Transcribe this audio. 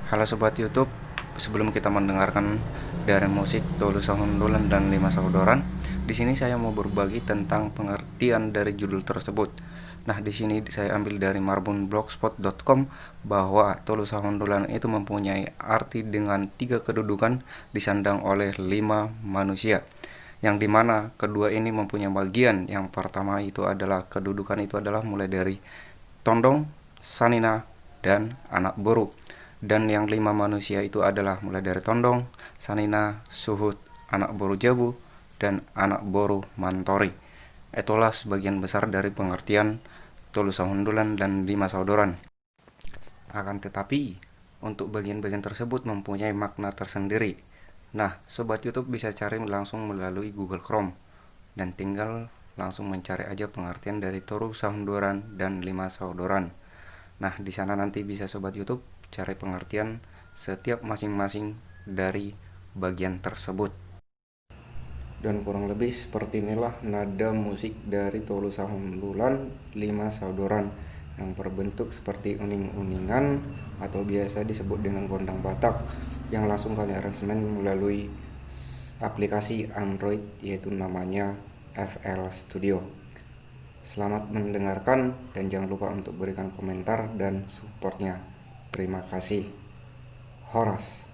Halo Sobat YouTube, sebelum kita mendengarkan dari musik Tulus Sahundulan dan Lima Saudoran, di sini saya mau berbagi tentang pengertian dari judul tersebut. Nah, di sini saya ambil dari marbunblogspot.com bahwa Tulus Sahundulan itu mempunyai arti dengan 3 kedudukan disandang oleh 5 manusia. Yang dimana kedua ini mempunyai bagian. Yang pertama itu adalah kedudukan itu adalah mulai dari Tondong, Sanina, dan anak boru. Dan yang 5 manusia itu adalah mulai dari Tondong, Sanina, Suhut, anak boru Jabu, dan anak boru Mantori. Itulah sebagian besar dari pengertian Tulus Sahundulan dan Lima Saudoran. Akan tetapi, untuk bagian-bagian tersebut mempunyai makna tersendiri. Nah, Sobat YouTube bisa cari langsung melalui Google Chrome, dan tinggal langsung mencari aja pengertian dari Tulus Sahundulan dan Lima Saudoran. Nah, di sana nanti bisa Sobat YouTube cari pengertian setiap masing-masing dari bagian tersebut. Dan kurang lebih seperti inilah nada musik dari Tulus Sahundulan Lima Saudoran yang berbentuk seperti uning-uningan atau biasa disebut dengan gondang Batak, yang langsung kami aransemen melalui aplikasi Android yaitu namanya FL Studio. Selamat mendengarkan dan jangan lupa untuk berikan komentar dan supportnya. Terima kasih. Horas.